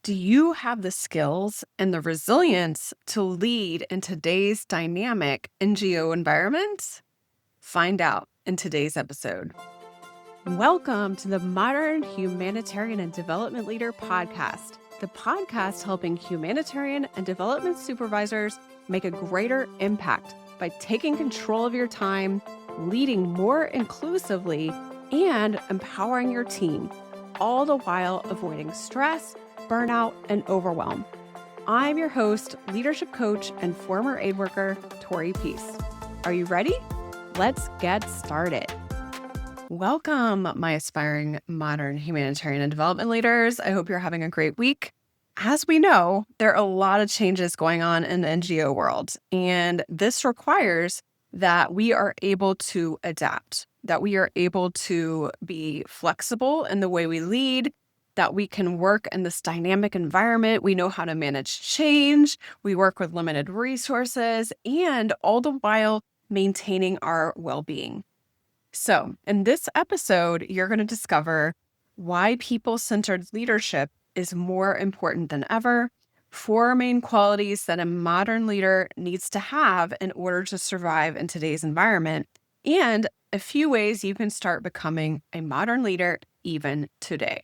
Do you have the skills and the resilience to lead in today's dynamic NGO environment? Find out in today's episode. Welcome to the Modern Humanitarian and Development Leader podcast, the podcast helping humanitarian and development supervisors make a greater impact by taking control of your time, leading more inclusively, and empowering your team, all the while avoiding stress, burnout, and overwhelm. I'm your host, leadership coach, and former aid worker, Tori Peace. Are you ready? Let's get started. Welcome, my aspiring modern humanitarian and development leaders. I hope you're having a great week. As we know, there are a lot of changes going on in the NGO world, and this requires that we are able to adapt, that we are able to be flexible in the way we lead, that we can work in this dynamic environment. We know how to manage change. We work with limited resources, and all the while maintaining our well-being. So in this episode, you're going to discover why people-centered leadership is more important than ever, 4 main qualities that a modern leader needs to have in order to survive in today's environment, and a few ways you can start becoming a modern leader even today.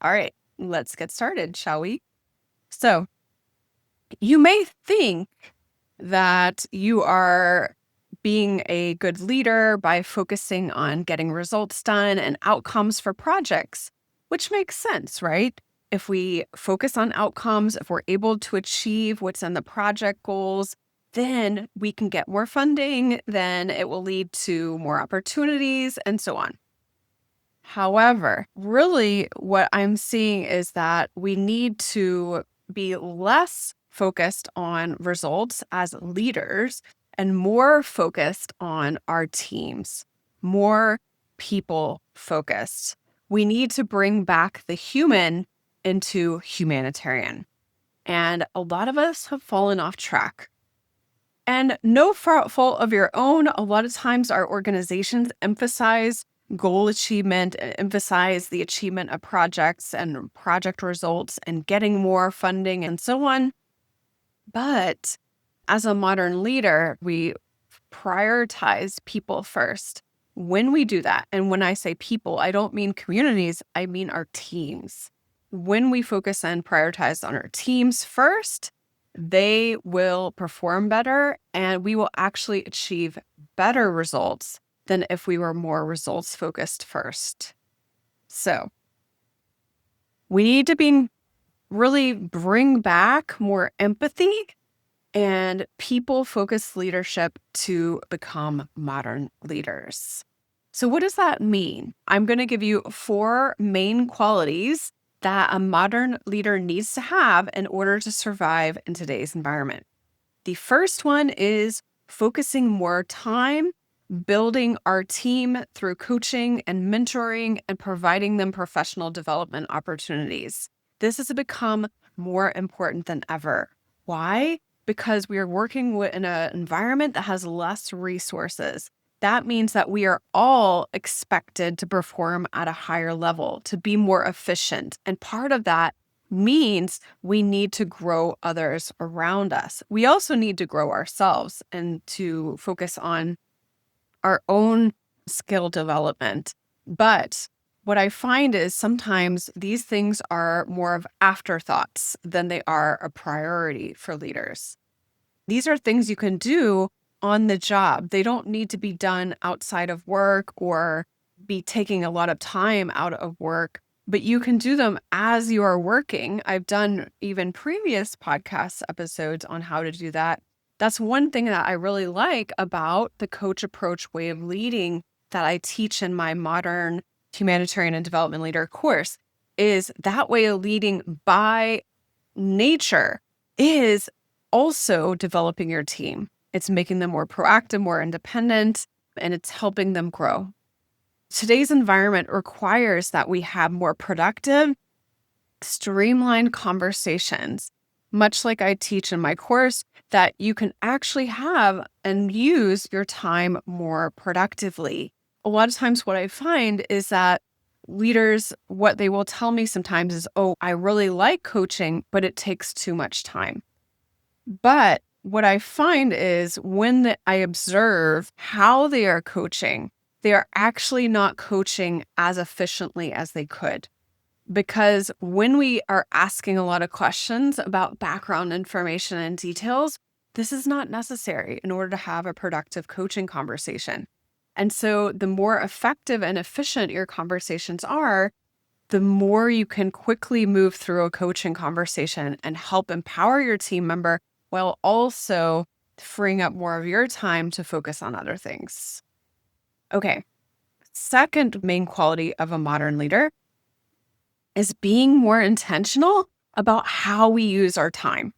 All right, let's get started, shall we? So you may think that you are being a good leader by focusing on getting results done and outcomes for projects, which makes sense, right? If we focus on outcomes, if we're able to achieve what's in the project goals, then we can get more funding, then it will lead to more opportunities, and so on. However, really what I'm seeing is that we need to be less focused on results as leaders and more focused on our teams, more people focused. We need to bring back the human into humanitarian. And a lot of us have fallen off track. And no fault of your own. A lot of times our organizations emphasize goal achievement, emphasize the achievement of projects and project results and getting more funding and so on. But as a modern leader, we prioritize people first. When we do that, and when I say people, I don't mean communities, I mean our teams. When we focus and prioritize on our teams first, they will perform better and we will actually achieve better results than if we were more results focused first. So we need to really bring back more empathy and people-focused leadership to become modern leaders. So what does that mean? I'm going to give you 4 main qualities that a modern leader needs to have in order to survive in today's environment. The first one is focusing more time building our team through coaching and mentoring and providing them professional development opportunities. This has become more important than ever. Why? Because we are working in an environment that has less resources. That means that we are all expected to perform at a higher level, to be more efficient. And part of that means we need to grow others around us. We also need to grow ourselves and to focus on our own skill development. But what I find is sometimes these things are more of afterthoughts than they are a priority for leaders. These are things you can do on the job. They don't need to be done outside of work or be taking a lot of time out of work, but you can do them as you are working. I've done even previous podcast episodes on how to do that. That's one thing that I really like about the coach approach way of leading that I teach in my modern humanitarian and development leader course is that way of leading by nature is also developing your team. It's making them more proactive, more independent, and it's helping them grow. Today's environment requires that we have more productive, streamlined conversations, much like I teach in my course, that you can actually have and use your time more productively. A lot of times what I find is that leaders, what they will tell me sometimes is, oh, I really like coaching, but it takes too much time. But what I find is I observe how they are coaching, they are actually not coaching as efficiently as they could. Because when we are asking a lot of questions about background information and details, this is not necessary in order to have a productive coaching conversation. And so the more effective and efficient your conversations are, the more you can quickly move through a coaching conversation and help empower your team member while also freeing up more of your time to focus on other things. Okay, second main quality of a modern leader is being more intentional about how we use our time,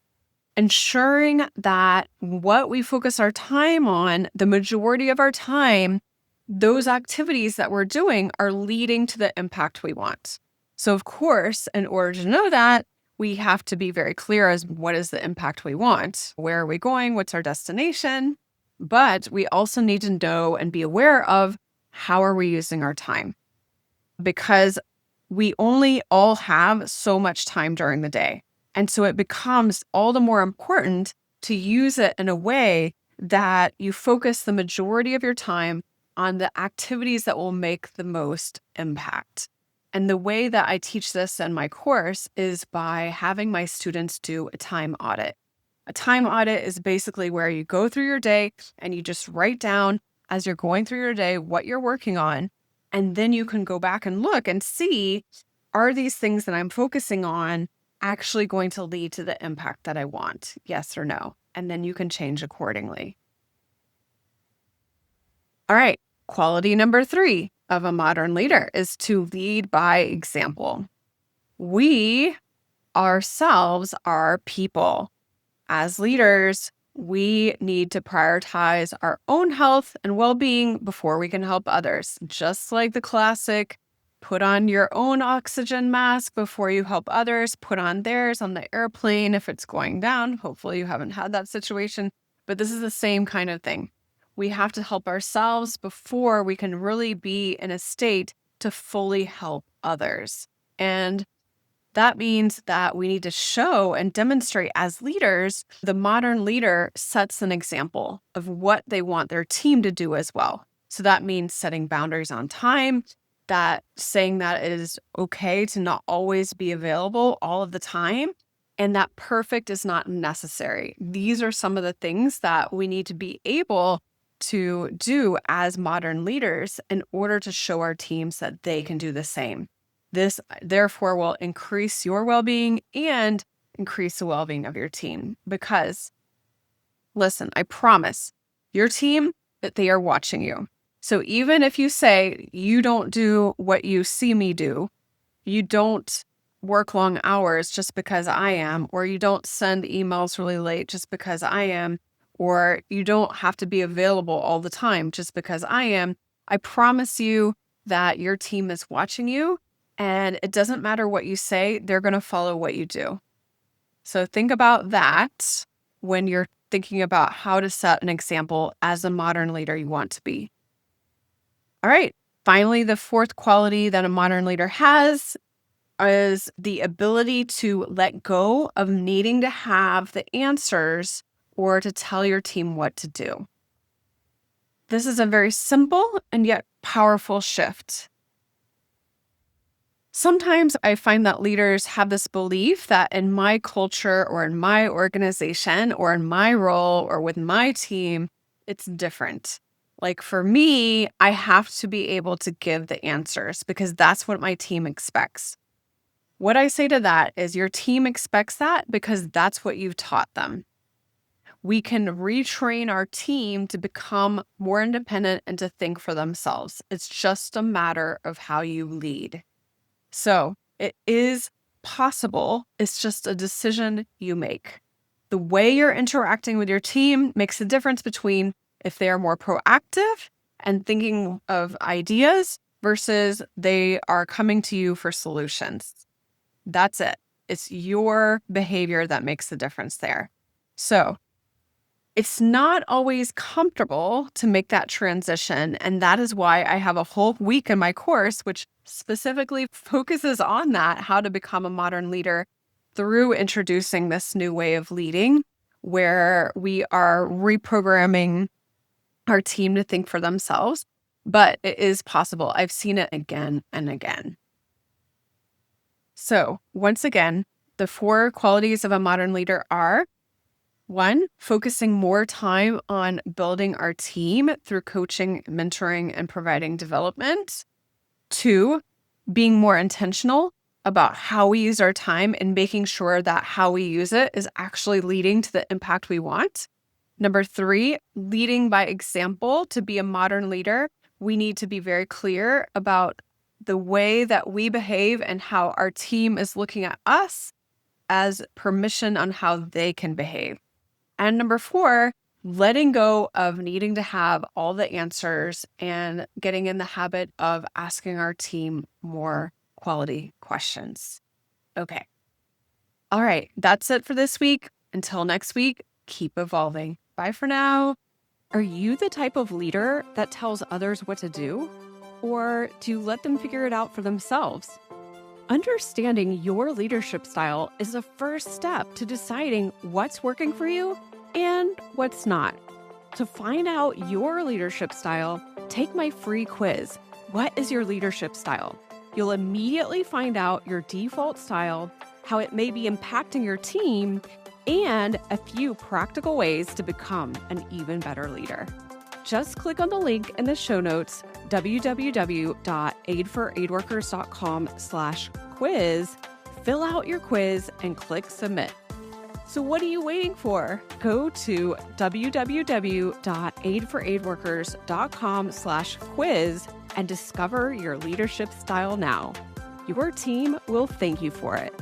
ensuring that what we focus our time on, the majority of our time, those activities that we're doing are leading to the impact we want. So, of course, in order to know that, we have to be very clear as what is the impact we want? Where are we going? What's our destination? But we also need to know and be aware of how are we using our time? Because we only all have so much time during the day. And so it becomes all the more important to use it in a way that you focus the majority of your time on the activities that will make the most impact. And the way that I teach this in my course is by having my students do a time audit. A time audit is basically where you go through your day and you just write down as you're going through your day what you're working on. And then you can go back and look and see, are these things that I'm focusing on actually going to lead to the impact that I want? Yes or no? And then you can change accordingly. All right. Quality number 3 of a modern leader is to lead by example. We ourselves are people. As leaders, we need to prioritize our own health and well-being before we can help others. Just like the classic, put on your own oxygen mask before you help others, put on theirs on the airplane if it's going down. Hopefully you haven't had that situation, but this is the same kind of thing. We have to help ourselves before we can really be in a state to fully help others. And that means that we need to show and demonstrate as leaders. The modern leader sets an example of what they want their team to do as well. So that means setting boundaries on time, that saying that it is okay to not always be available all of the time, and that perfect is not necessary. These are some of the things that we need to be able to do as modern leaders in order to show our teams that they can do the same. This, therefore, will increase your well-being and increase the well-being of your team. Because, listen, I promise your team that they are watching you. So even if you say you don't do what you see me do, you don't work long hours just because I am, or you don't send emails really late just because I am, or you don't have to be available all the time just because I am, I promise you that your team is watching you. And it doesn't matter what you say, they're going to follow what you do. So think about that when you're thinking about how to set an example as a modern leader you want to be. All right. Finally, the 4th quality that a modern leader has is the ability to let go of needing to have the answers or to tell your team what to do. This is a very simple and yet powerful shift. Sometimes I find that leaders have this belief that in my culture or in my organization or in my role or with my team, it's different. Like for me, I have to be able to give the answers because that's what my team expects. What I say to that is your team expects that because that's what you've taught them. We can retrain our team to become more independent and to think for themselves. It's just a matter of how you lead. So it is possible. It's just a decision you make. The way you're interacting with your team makes a difference between if they are more proactive and thinking of ideas versus they are coming to you for solutions. That's it. It's your behavior that makes the difference there. So It's not always comfortable to make that transition. And that is why I have a whole week in my course, which specifically focuses on that, how to become a modern leader through introducing this new way of leading, where we are reprogramming our team to think for themselves. But it is possible. I've seen it again and again. So once again, the 4 qualities of a modern leader are: 1, focusing more time on building our team through coaching, mentoring, and providing development. 2, being more intentional about how we use our time and making sure that how we use it is actually leading to the impact we want. Number 3, leading by example. To be a modern leader, we need to be very clear about the way that we behave and how our team is looking at us as permission on how they can behave. And number 4, letting go of needing to have all the answers and getting in the habit of asking our team more quality questions. Okay. All right. That's it for this week. Until next week, keep evolving. Bye for now. Are you the type of leader that tells others what to do? Or do you let them figure it out for themselves? Understanding your leadership style is the first step to deciding what's working for you and what's not. To find out your leadership style, take my free quiz. What is your leadership style? You'll immediately find out your default style, how it may be impacting your team, and a few practical ways to become an even better leader. Just click on the link in the show notes, www.aidforaidworkers.com/quiz, fill out your quiz, and click submit. So what are you waiting for? Go to www.aidforaidworkers.com/quiz and discover your leadership style now. Your team will thank you for it.